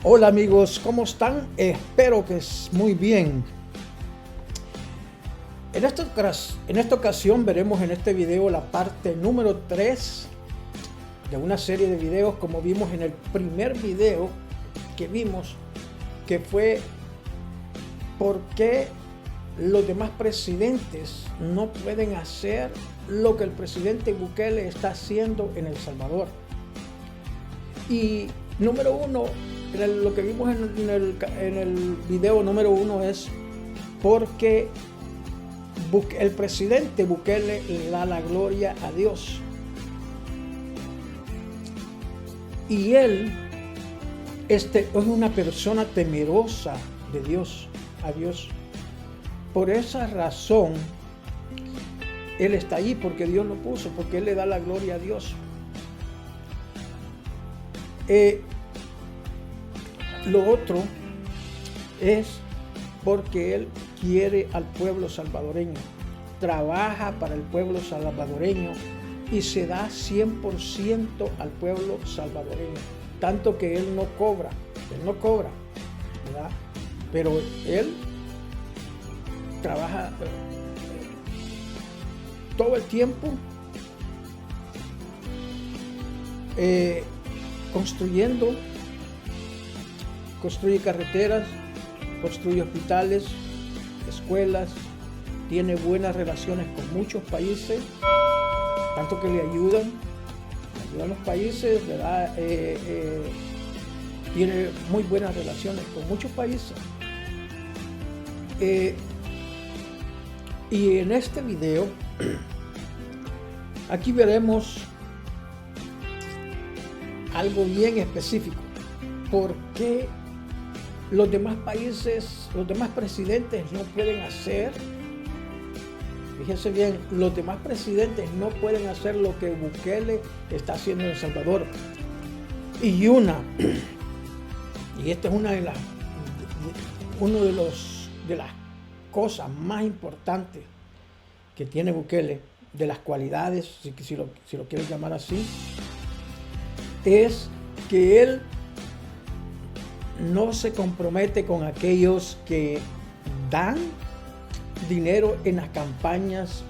Hola amigos, ¿cómo están? Espero que es muy bien. En esta ocasión veremos en este video la parte número 3 de una serie de videos, como vimos en el primer video que vimos, que fue ¿por qué los demás presidentes no pueden hacer lo que el presidente Bukele está haciendo en El Salvador? Y número uno, lo que vimos en el video número 1 es porque el presidente Bukele le da la gloria a Dios. Y él es una persona temerosa de Dios, a Dios. Por esa razón, él está allí, porque Dios lo puso, porque él le da la gloria a Dios. Lo otro es porque él quiere al pueblo salvadoreño, trabaja para el pueblo salvadoreño y se da 100% al pueblo salvadoreño, tanto que él no cobra, ¿verdad? Pero él trabaja todo el tiempo construye carreteras, construye hospitales, escuelas, tiene buenas relaciones con muchos países, tanto que le ayudan los países, ¿verdad? Tiene muy buenas relaciones con muchos países. Y en este video, aquí veremos algo bien específico. ¿Por qué los demás países, los demás presidentes no pueden hacer? Fíjense bien, los demás presidentes no pueden hacer lo que Bukele está haciendo en El Salvador. Y esta es una de las cosas más importantes que tiene Bukele, de las cualidades, si lo quieres llamar así, es que él no se compromete con aquellos que dan dinero en las campañas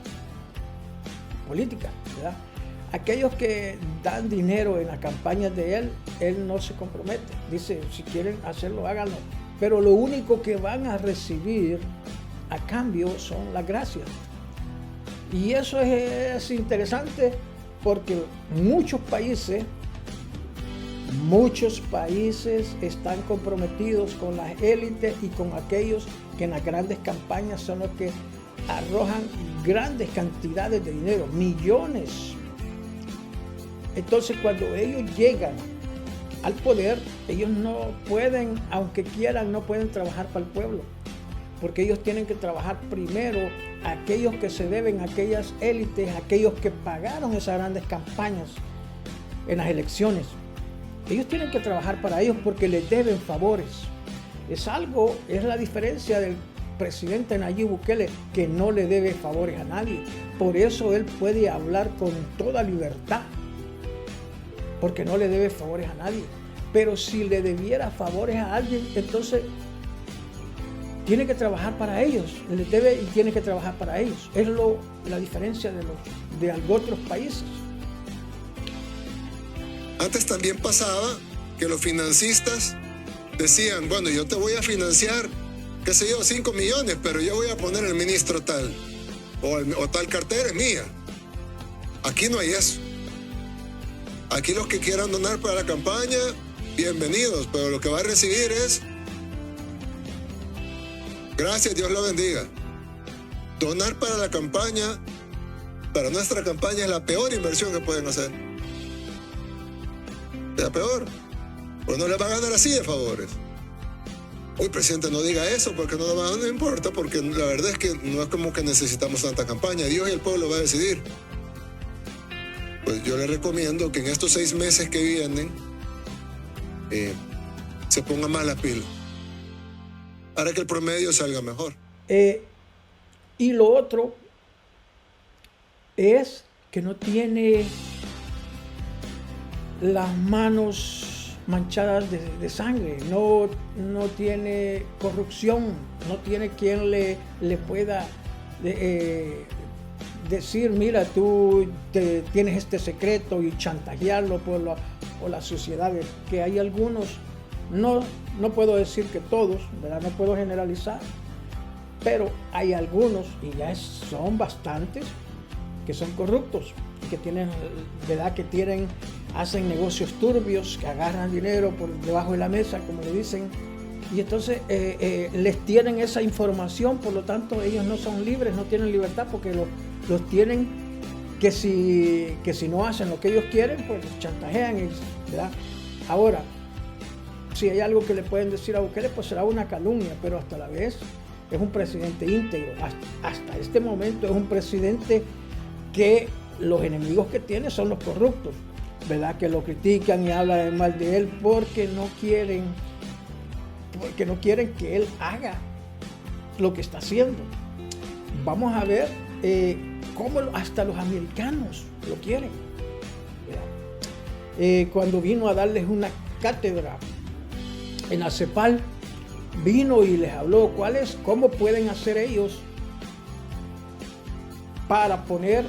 políticas, ¿verdad? Aquellos que dan dinero en las campañas de él no se compromete. Dice, si quieren hacerlo, háganlo. Pero lo único que van a recibir a cambio son las gracias. Y eso es interesante porque muchos países están comprometidos con las élites y con aquellos que en las grandes campañas son los que arrojan grandes cantidades de dinero, millones. Entonces, cuando ellos llegan al poder, ellos no pueden, aunque quieran, no pueden trabajar para el pueblo, porque ellos tienen que trabajar primero a aquellos que se deben, a aquellas élites, a aquellos que pagaron esas grandes campañas en las elecciones. Ellos tienen que trabajar para ellos porque les deben favores. Es la diferencia del presidente Nayib Bukele, que no le debe favores a nadie. Por eso él puede hablar con toda libertad, porque no le debe favores a nadie. Pero si le debiera favores a alguien, entonces tiene que trabajar para ellos. Les debe y tiene que trabajar para ellos. Es la diferencia de otros países. Antes también pasaba que los financistas decían, bueno, yo te voy a financiar, qué sé yo, 5 millones, pero yo voy a poner el ministro tal, o tal cartera es mía. Aquí no hay eso. Aquí los que quieran donar para la campaña, bienvenidos, pero lo que va a recibir es, gracias, Dios lo bendiga. Donar para la campaña, para nuestra campaña, es la peor inversión que pueden hacer. La peor, pues no le va a ganar así de favores. Uy, presidente, no diga eso porque no importa, porque la verdad es que no es como que necesitamos tanta campaña. Dios y el pueblo va a decidir. Pues yo le recomiendo que en estos 6 meses que vienen se ponga más la pila para que el promedio salga mejor. Y lo otro es que no tiene las manos manchadas de sangre, no tiene corrupción, no tiene quien le pueda decir, mira, tú tienes este secreto y chantajearlo por la sociedad, que hay algunos, no puedo decir que todos, ¿verdad? No puedo generalizar, pero hay algunos, y ya son bastantes, que son corruptos, que tienen, ¿verdad? Hacen negocios turbios, que agarran dinero por debajo de la mesa, como le dicen, y entonces les tienen esa información, por lo tanto ellos no son libres, no tienen libertad, porque los tienen que si no hacen lo que ellos quieren, pues los chantajean, ¿verdad? Ahora, si hay algo que le pueden decir a Bukele, pues será una calumnia, pero hasta la vez es un presidente íntegro. Hasta este momento es un presidente que los enemigos que tiene son los corruptos, ¿verdad? Que lo critican y hablan mal de él porque no quieren que él haga lo que está haciendo. Vamos a ver cómo hasta los americanos lo quieren, ¿verdad? Cuando vino a darles una cátedra en la CEPAL, vino y les habló cómo pueden hacer ellos para poner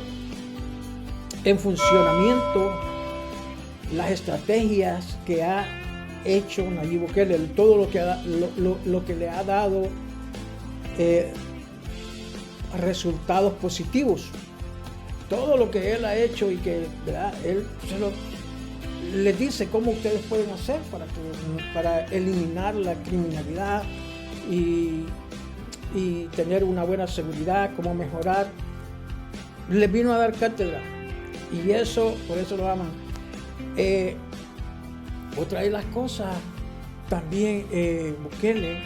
en funcionamiento las estrategias que ha hecho Nayib Bukele, todo lo que le ha dado resultados positivos, todo lo que él ha hecho, y que, ¿verdad? Él les dice cómo ustedes pueden hacer para eliminar la criminalidad y tener una buena seguridad, cómo mejorar. Les vino a dar cátedra, y por eso lo aman. Otra de las cosas también, Bukele,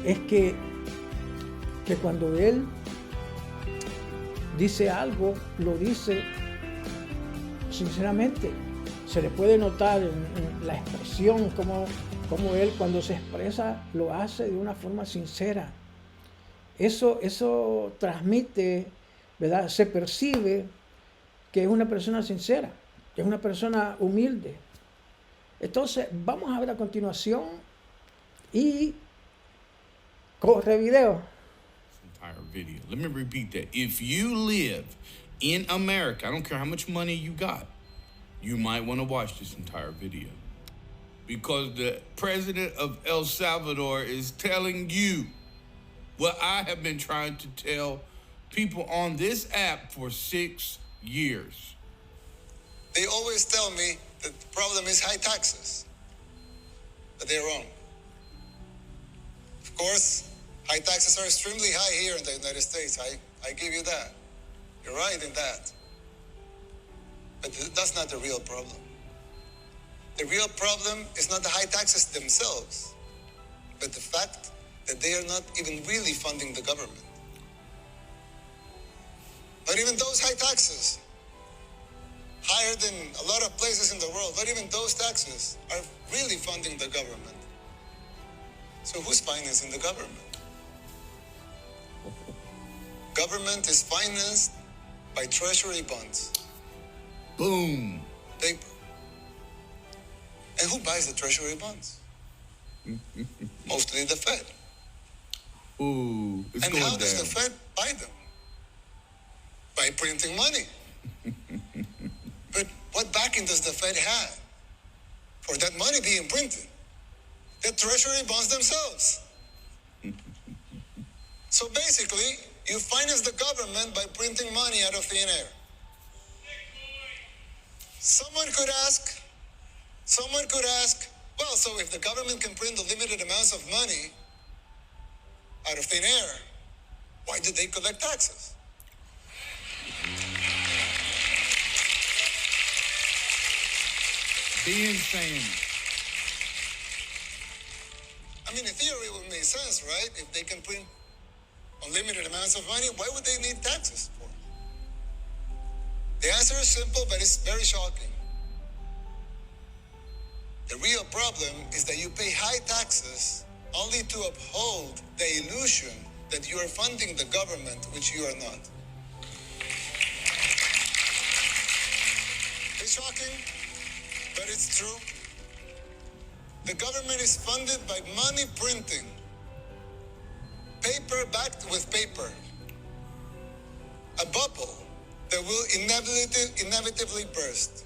es que cuando él dice algo, lo dice sinceramente. Se le puede notar en la expresión, como él cuando se expresa lo hace de una forma sincera. Eso transmite, ¿verdad? Se percibe que es una persona sincera, que es una persona humilde. Entonces, vamos a ver a continuación y corre video. Entire video. Let me repeat that. If you live in America, I don't care how much money you got, you might want to watch this entire video. Because the president of El Salvador is telling you what I have been trying to tell people on this app for 6 years. They always tell me that the problem is high taxes, but they're wrong. Of course, high taxes are extremely high here in the United States. I give you that. You're right in that. But that's not the real problem. The real problem is not the high taxes themselves, but the fact that they are not even really funding the government. Not even those high taxes, higher than a lot of places in the world, not even those taxes are really funding the government. So who's financing the government? Government is financed by treasury bonds. Boom. Paper. And who buys the treasury bonds? Mostly the Fed. Ooh, it's and going how down. does the Fed buy them? By printing money. But what backing does the Fed have for that money being printed? The treasury bonds themselves. So basically, you finance the government by printing money out of thin air. Someone could ask, well, so if the government can print unlimited amounts of money out of thin air, why do they collect taxes? Be insane. I mean, in theory, it would make sense, right? If they can print unlimited amounts of money, why would they need taxes for? The answer is simple, but it's very shocking. The real problem is that you pay high taxes only to uphold the illusion that you are funding the government, which you are not. It's shocking, but it's true. The government is funded by money printing, paper backed with paper, a bubble that will inevitably burst.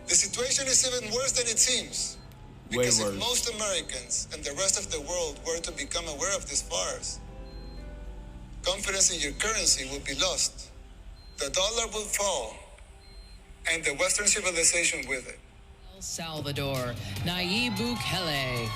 The situation is even worse than it seems, because if most Americans and the rest of the world were to become aware of this farce, confidence in your currency will be lost, the dollar will fall, and the Western civilization with it. Salvador, Nayib Bukele.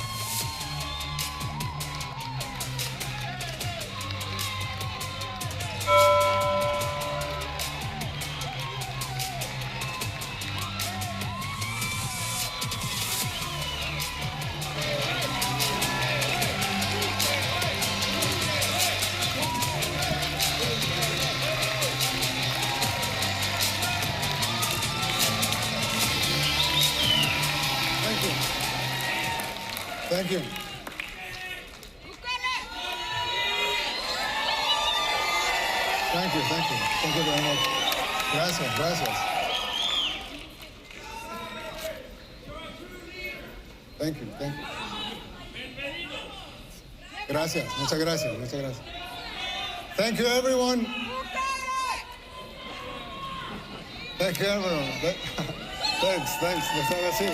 Thank you. Thank you, thank you. Thank you very much. Gracias, gracias. Thank you, thank you. Gracias, muchas gracias, muchas gracias. Thank you, everyone. Thank you, everyone. Thanks. Let's have a seat.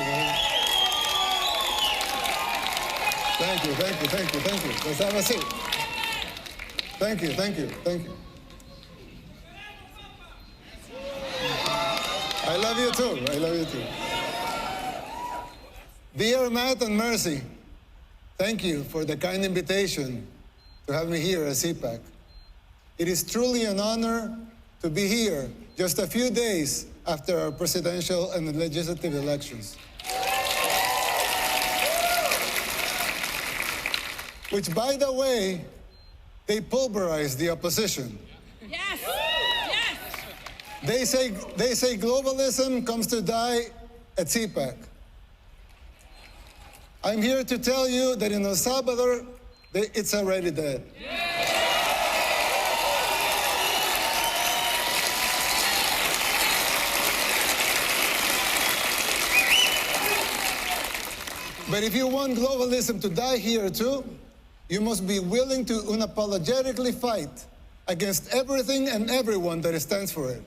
Thank you. Let's have a seat. Thank you. I love you too. Dear Matt and Mercy, thank you for the kind invitation to have me here at CPAC. It is truly an honor to be here just a few days after our presidential and legislative elections. Which, by the way, they pulverized the opposition. Yes. They say globalism comes to die at CPAC. I'm here to tell you that in El Salvador, it's already dead. But if you want globalism to die here too, you must be willing to unapologetically fight against everything and everyone that stands for it.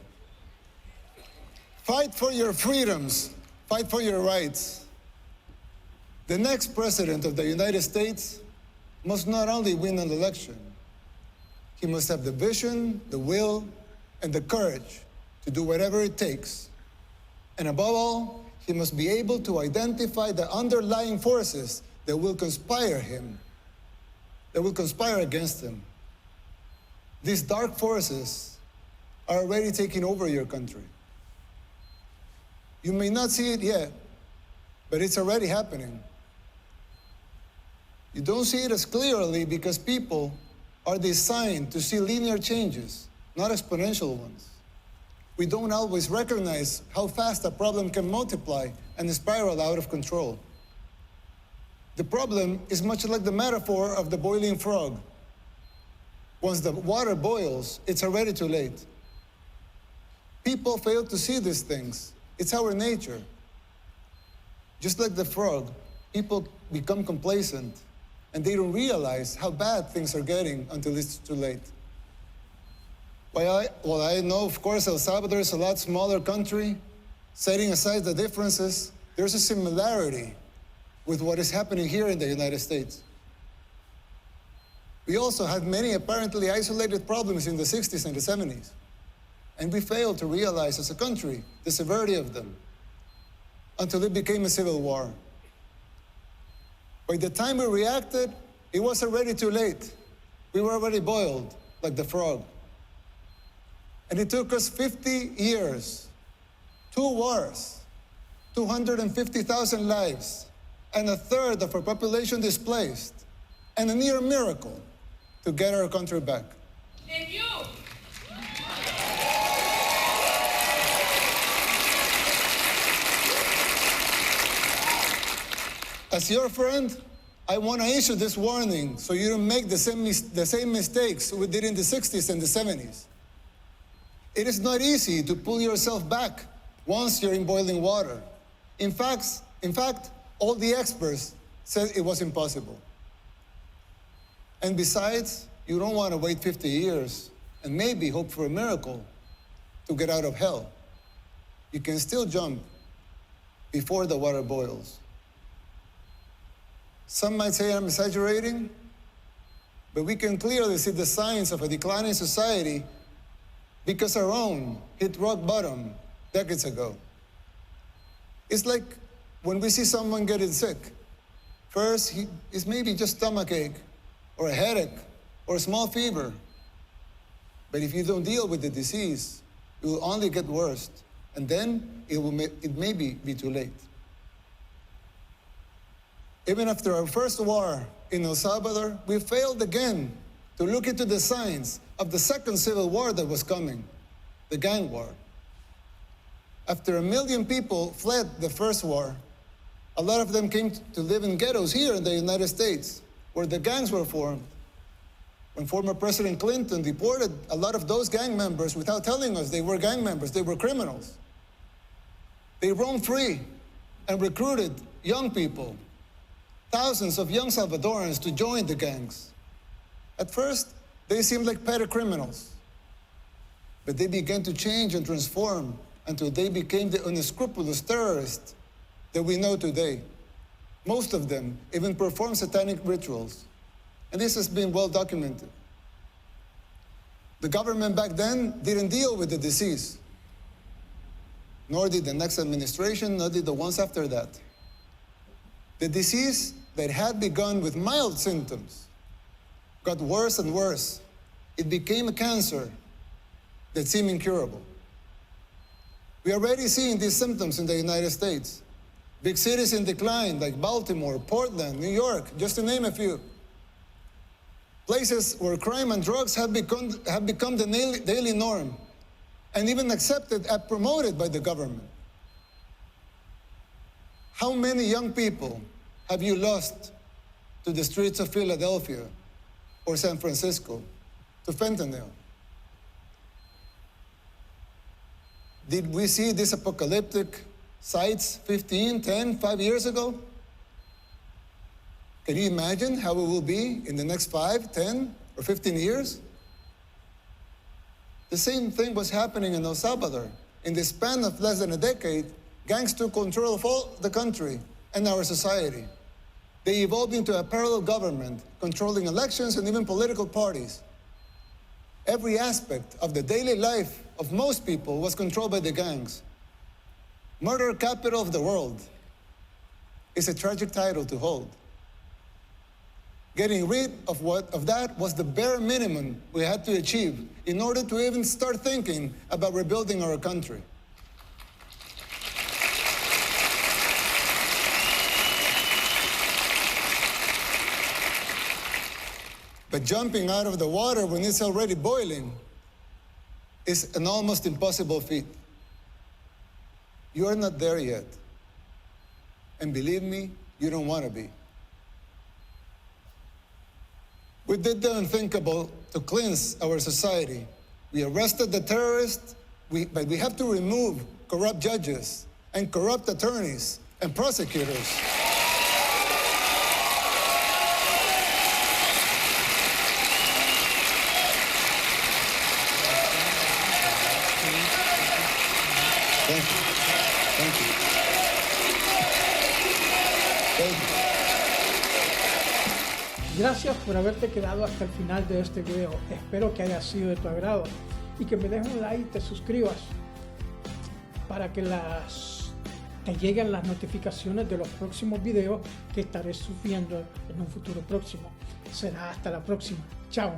Fight for your freedoms. Fight for your rights. The next president of the United States must not only win an election, he must have the vision, the will, and the courage to do whatever it takes. And above all, he must be able to identify the underlying forces that will conspire against him. These dark forces are already taking over your country. You may not see it yet, but it's already happening. You don't see it as clearly because people are designed to see linear changes, not exponential ones. We don't always recognize how fast a problem can multiply and spiral out of control. The problem is much like the metaphor of the boiling frog. Once the water boils, it's already too late. People fail to see these things. It's our nature. Just like the frog, people become complacent and they don't realize how bad things are getting until it's too late. Well, I know, of course, El Salvador is a lot smaller country. Setting aside the differences, there's a similarity with what is happening here in the United States. We also had many apparently isolated problems in the 60s and the 70s. And we failed to realize as a country the severity of them until it became a civil war. By the time we reacted, it was already too late. We were already boiled like the frog. And it took us 50 years, 2 wars, 250,000 lives, and a third of our population displaced, and a near miracle to get our country back. Thank you. As your friend, I want to issue this warning so you don't make the same mistakes we did in the 60s and the 70s. It is not easy to pull yourself back once you're in boiling water. In fact, All the experts said it was impossible. And besides, you don't want to wait 50 years and maybe hope for a miracle to get out of hell. You can still jump before the water boils. Some might say I'm exaggerating, but we can clearly see the signs of a declining society because our own hit rock bottom decades ago. It's like when we see someone getting sick. First, it's maybe just stomachache, or a headache, or a small fever. But if you don't deal with the disease, it will only get worse, and then it may be too late. Even after our first war in El Salvador, we failed again to look into the signs of the second civil war that was coming, the gang war. After 1 million people fled the first war, a lot of them came to live in ghettos here in the United States, where the gangs were formed. When former President Clinton deported a lot of those gang members without telling us they were gang members, they were criminals. They roamed free and recruited young people, thousands of young Salvadorans, to join the gangs. At first, they seemed like petty criminals, but they began to change and transform until they became the unscrupulous terrorists that we know today. Most of them even perform satanic rituals, and this has been well documented. The government back then didn't deal with the disease, nor did the next administration, nor did the ones after that. The disease that had begun with mild symptoms got worse and worse. It became a cancer that seemed incurable. We are already seeing these symptoms in the United States. Big cities in decline like Baltimore, Portland, New York, just to name a few. Places where crime and drugs have become the daily norm, and even accepted and promoted by the government. How many young people have you lost to the streets of Philadelphia or San Francisco, to fentanyl? Did we see these apocalyptic sights 15, 10, 5 years ago? Can you imagine how it will be in the next 5, 10, or 15 years? The same thing was happening in El Salvador. In the span of less than a decade, gangs took control of all the country and our society. They evolved into a parallel government, controlling elections and even political parties. Every aspect of the daily life of most people was controlled by the gangs. Murder capital of the world is a tragic title to hold. Getting rid of that was the bare minimum we had to achieve in order to even start thinking about rebuilding our country. But jumping out of the water when it's already boiling is an almost impossible feat. You are not there yet. And believe me, you don't want to be. We did the unthinkable to cleanse our society. We arrested the terrorists, but we have to remove corrupt judges and corrupt attorneys and prosecutors. Thank you. Thank you. Thank you. Gracias por haberte quedado hasta el final de este video. Espero que haya sido de tu agrado y que me dejes un like y te suscribas para que te lleguen las notificaciones de los próximos videos que estaré subiendo en un futuro próximo. Será hasta la próxima. Chao.